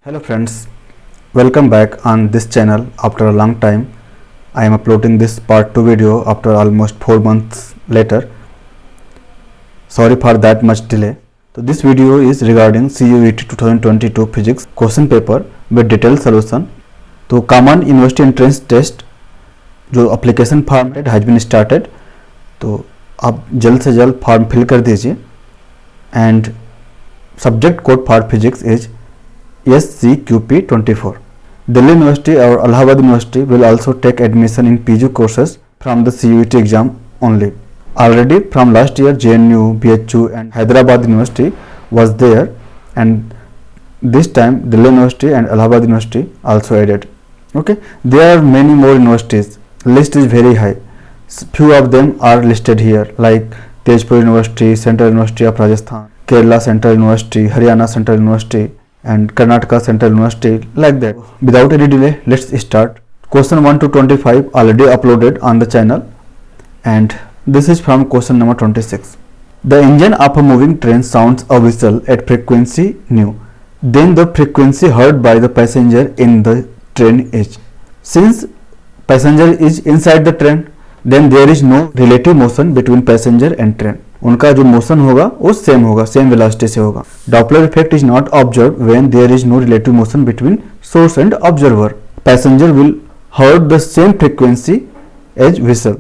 Hello friends, welcome back on this channel after a long time. I am uploading this part 2 video after almost 4 months later. Sorry for that much delay. So this video is regarding CUET 2022 physics question paper with detailed solution. तो common university entrance test जो application form has been started, तो आप जल्द से जल्द form fill कर दीजिए. And subject code for physics is SCQP24. Delhi University or Allahabad University will also take admission in PG courses from the CUET exam only. Already from last year JNU, BHU and Hyderabad University was there, and this time Delhi University and Allahabad University also added. Okay, there are many more universities. List is very high. Few of them are listed here like Tezpur University, Central University of Rajasthan, Kerala Central University, Haryana Central University and Karnataka Central University, like that. Without any delay, let's start. Question 1 to 25 already uploaded on the channel, and this is from question number 26. The engine of a moving train sounds a whistle at frequency nu. Then the frequency heard by the passenger in the train is. Since passenger is inside the train, then there is no relative motion between passenger and train. उनका जो motion होगा वो same होगा, same velocity से होगा. Doppler effect is not observe when there is no relative motion between source and observer. Passenger will heard the same frequency as whistle.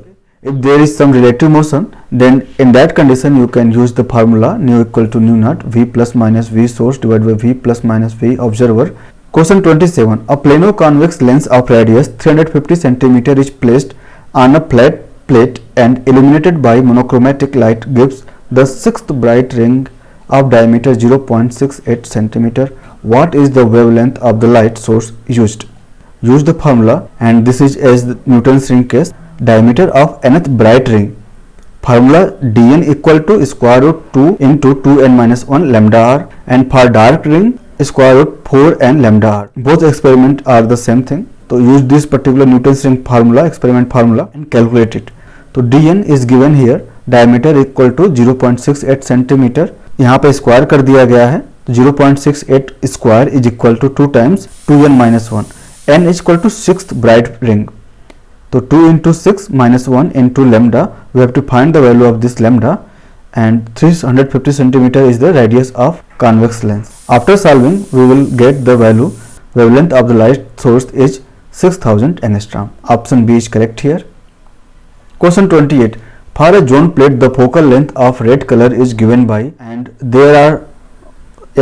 If there is some relative motion, then in that condition you can use the formula nu equal to nu naught V plus minus V source divided by V plus minus V observer. Question 27. A plano convex lens of radius 350 cm is placed on a flat plate and illuminated by monochromatic light gives the sixth bright ring of diameter 0.68 cm. What is the wavelength of the light source used? Use the formula, and this is as the Newton's ring case. Diameter of nth bright ring. Formula dn equal to square root 2 into 2n minus 1 lambda r, and for dark ring square root 4n lambda r. Both experiment are the same thing. तो use this particular Newton's ring formula, experiment formula, and calculate it. तो dn is given here, diameter equal to 0.68 cm. यहाँ पे square कर दिया गया है. 0.68 square is equal to 2 times 2n minus 1. n is equal to sixth bright ring. तो 2 into 6 minus 1 into lambda. We have to find the value of this lambda, and 350 cm is the radius of convex lens. After solving, we will get the value. Wavelength of the light source is 6000 angstrom. Option B is correct here. Question 28. For a zone plate, the focal length of red color is given by, and there are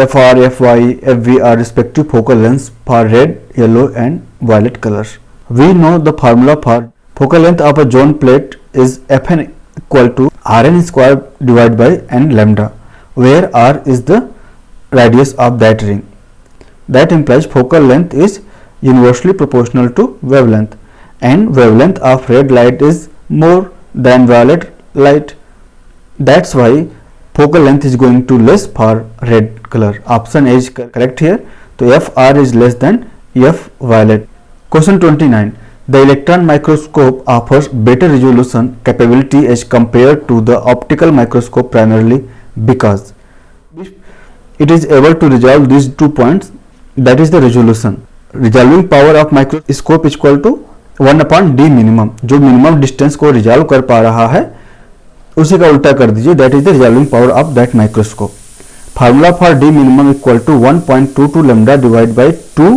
FR, FY, FV are respective focal lengths for red, yellow and violet colors. We know the formula for focal length of a zone plate is Fn equal to Rn square divided by n lambda, where R is the radius of that ring. That implies focal length is inversely proportional to wavelength, and wavelength of red light is more than violet light. That's why focal length is going to less for red color. Option A is correct here. So FR is less than F violet. Question 29. The electron microscope offers better resolution capability as compared to the optical microscope primarily because it is able to resolve these 2 points. That is the resolution. Resolving power of microscope is equal to 1/d minimum. जो minimum distance को resolve कर पा रहा है उसी का उल्टा कर दीजिए. That is the resolving power of that microscope. Formula for d minimum equal to 1.22 lambda divided by 2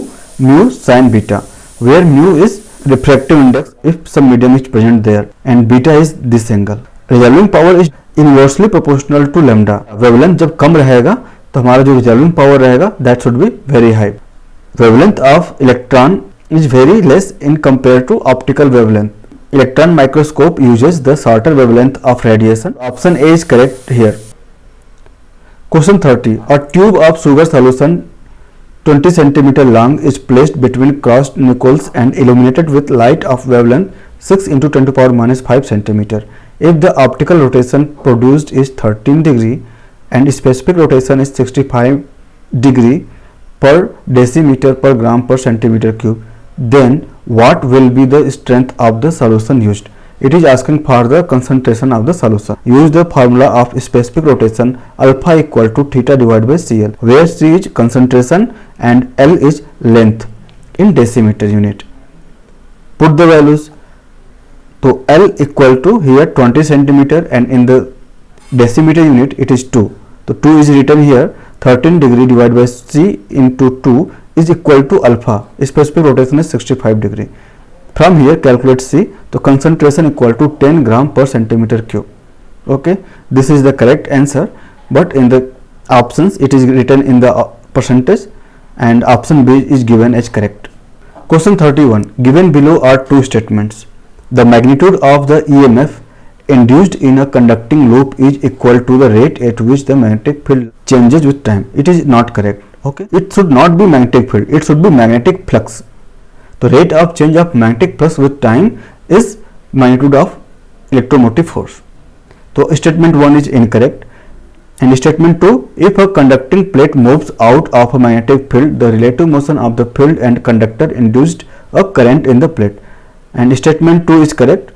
mu sin beta, where mu is refractive index if some medium is present there and beta is this angle. Resolving power is inversely proportional to lambda. Wavelength जब कम रहेगा तो हमारा जो resolving power रहेगा that should be very high. Wavelength of electron is very less in compared to optical wavelength. Electron microscope uses the shorter wavelength of radiation. Option A is correct here. Question 30. A tube of sugar solution 20 cm long is placed between crossed nickels and illuminated with light of wavelength 6 into 10 to the power minus 5 cm. If the optical rotation produced is 13 degree and specific rotation is 65 degree per decimeter per gram per centimeter cube, then what will be the strength of the solution used? It is asking for the concentration of the solution. Use the formula of specific rotation alpha equal to theta divided by Cl, where C is concentration and L is length in decimeter unit. Put the values. So L equal to here 20 centimeter and in the decimeter unit it is 2. So 2 is written here. 13 degree divided by C into 2 is equal to alpha. Specific rotation is 65 degree. From here calculate C. So concentration equal to 10 gram per centimeter cube. Okay, this is the correct answer, but in the options it is written in the percentage and option B is given as correct. Question 31. Given below are two statements. The magnitude of the EMF induced in a conducting loop is equal to the rate at which the magnetic field changes with time. It is not correct. Okay, it should not be magnetic field, it should be magnetic flux. The rate of change of magnetic flux with time is magnitude of electromotive force. So statement 1 is incorrect. And statement 2, if a conducting plate moves out of a magnetic field, the relative motion of the field and conductor induced a current in the plate. And statement 2 is correct.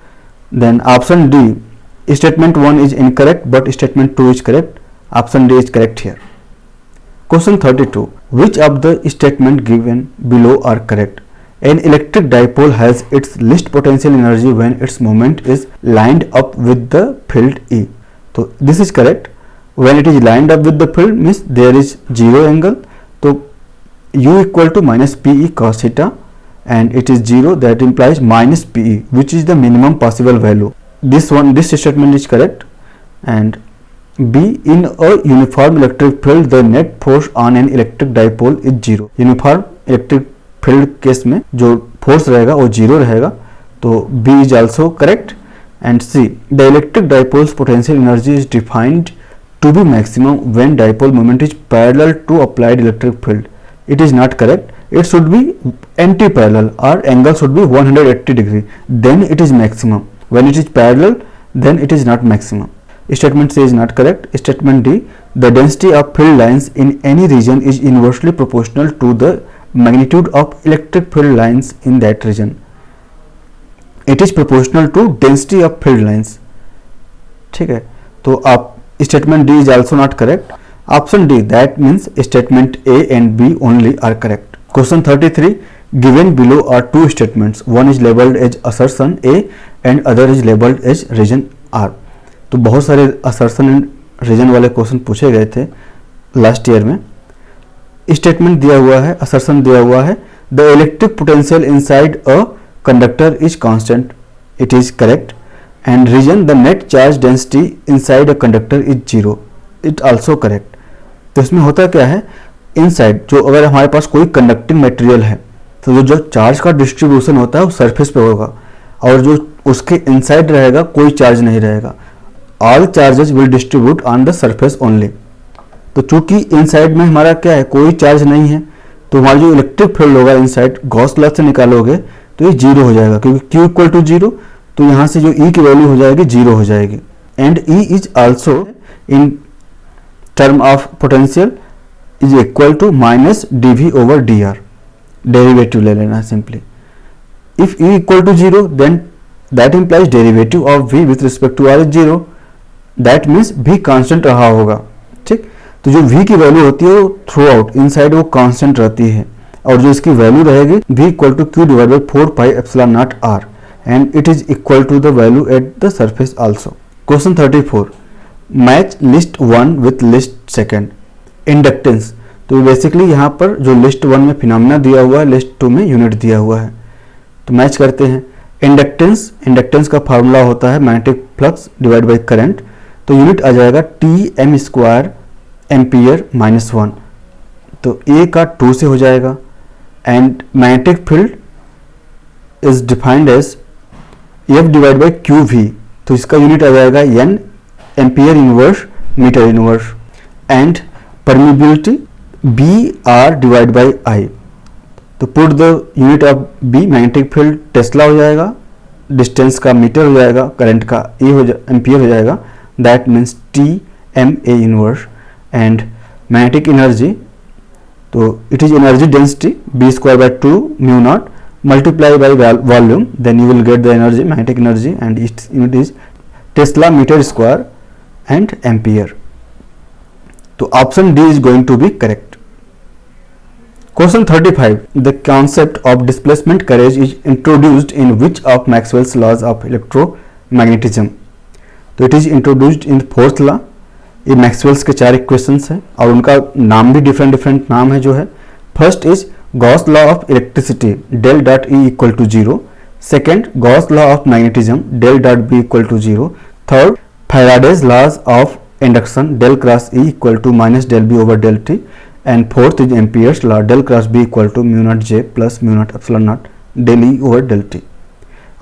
Then option D, statement 1 is incorrect but statement 2 is correct. Option D is correct here. Question 32. Which of the statement given below are correct? An electric dipole has its least potential energy when its moment is lined up with the field E. So this is correct. When it is lined up with the field means there is zero angle. So U equal to minus PE cos theta and it is 0, that implies minus PE, which is the minimum possible value. This statement is correct. And B, in a uniform electric field the net force on an electric dipole is 0. Uniform electric field case में जो force रहेगा वो 0 रहेगा, तो B is also correct. And C, the electric dipole's potential energy is defined to be maximum when dipole moment is parallel to applied electric field. It is not correct. It should be anti-parallel or angle should be 180 degree. Then it is maximum. When it is parallel, then it is not maximum. Statement C is not correct. Statement D, the density of field lines in any region is inversely proportional to the magnitude of electric field lines in that region. It is proportional to density of field lines. ठीक है, तो आप statement D is also not correct. Option D, that means statement A and B only are correct. Question 33. Given below are two statements. One is labeled as assertion A and other is labeled as reason R. तो बहुत सारे assertion and reason वाले question पूछे गए थे last year में. Statement दिया हुआ है, assertion दिया हुआ है, the electric potential inside a conductor is constant. It is correct. And reason, the net charge density inside a conductor is 0. It also correct. तो इसमें होता क्या है, इनसाइड जो अगर हमारे पास कोई कंडक्टिंग मटेरियल है तो जो चार्ज का डिस्ट्रीब्यूशन होता है वो सरफेस पे होगा और जो उसके इनसाइड रहेगा कोई चार्ज नहीं रहेगा. All charges will distribute on the surface only. तो चूंकि इनसाइड में हमारा क्या है, कोई चार्ज नहीं है, तो हमारा जो इलेक्ट्रिक फील्ड होगा इनसाइड गॉस लॉ से निकालोगे तो ये 0 हो जाएगा क्योंकि Q इक्वल टू 0. तो यहाँ से जो E की वैल्यू हो जाएगी 0 हो जाएगी. And E is also in term of potential is equal to minus dV over dr. Derivative ले लेना simply. If E equal to 0 then that implies derivative of V with respect to R is 0. That means V constant रहा होगा. ठीक, तो जो V की value होती है वो थ्रू आउट इनसाइड वो कांस्टेंट रहती है और जो इसकी वैल्यू रहेगी V equal to Q divide by 4 pi epsilon naught R and it is equal to the value at the surface also. Question 34. Match list 1 with list 2. Inductance. तो basically यहाँ पर जो लिस्ट 1 में फिनोमेना दिया हुआ है, list 2 में unit दिया हुआ है, तो मैच करते हैं. इंडक्टेंस का फार्मूला होता है magnetic flux divide by current. तो यूनिट आ जाएगा Tm स्क्वायर एम्पियर माइनस 1. तो A का 2 से हो जाएगा. And magnetic field is defined as F divide by QV. तो इसका यूनिट आ जाएगा N ampere inverse metre inverse. And permeability BR divide by I. तो put the unit of B magnetic field tesla हो जाएगा, डिस्टेंस का metre हो जाएगा, करंट का एम्पियर हो जाएगा. That means TMA inverse. And magnetic energy, तो it is energy density B square by 2 mu naught multiply by volume, then you will get the energy, magnetic energy, and its unit is Tesla meter square and ampere. So option D is going to be correct. Question 35. The concept of displacement current is introduced in which of Maxwell's laws of electromagnetism? तो it is introduced in fourth law. ये Maxwell's के 4 equations हैं और उनका नाम भी different नाम है जो है. First is Gauss law of electricity del dot E equal to 0. Second Gauss law of magnetism del dot B equal to 0. Third Faraday's laws of induction del cross E equal to minus del B over del T. And fourth is Ampere's law del cross B equal to mu naught J plus mu naught epsilon naught del E over del T.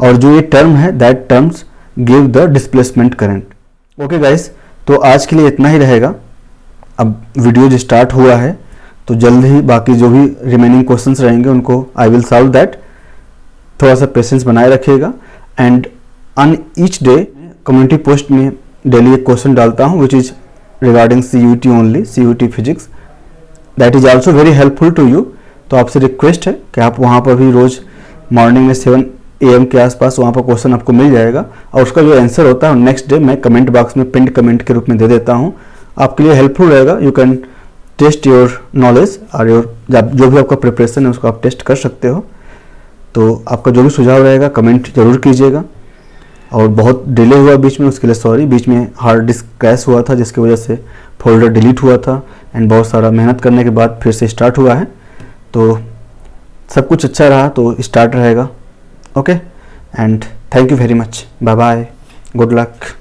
और जो ये term है that terms give the displacement current. Okay guys, तो आज के लिए इतना ही रहेगा. अब वीडियो जो स्टार्ट हुआ है तो जल्द ही बाकी जो भी रिमेनिंग क्वेश्चंस रहेंगे उनको आई विल सॉल्व दैट. थोड़ा सा पेशेंस बनाए रखिएगा. And on each day community post में डेली एक क्वेश्चन डालता हूँ which is regarding CUT only, CUT physics. That is also very helpful to you. तो आपसे रिक्वेस्ट है कि आप वहाँ पर भी रोज़ मॉर्निंग में 7 AM के आसपास वहाँ पर क्वेश्चन आपको मिल जाएगा और उसका जो आंसर होता है नेक्स्ट डे मैं कमेंट बॉक्स में पिंड कमेंट के रूप में दे देता हूँ. आपके लिए हेल्पफुल रहेगा. You can test your knowledge और योर जो भी आपका प्रिपरेशन है उसको आप टेस्ट कर सकते हो. तो आपका जो भी सुझाव रहेगा कमेंट जरूर कीजिएगा. और बहुत डिले हुआ बीच में, उसके लिए सॉरी. बीच में हार्ड डिस्क क्रैश हुआ था जिसकी वजह से फोल्डर डिलीट हुआ था एंड बहुत सारा मेहनत करने के बाद फिर से स्टार्ट हुआ है. तो सब कुछ अच्छा रहा तो स्टार्ट रहेगा. Okay and thank you very much. Bye bye. Good luck.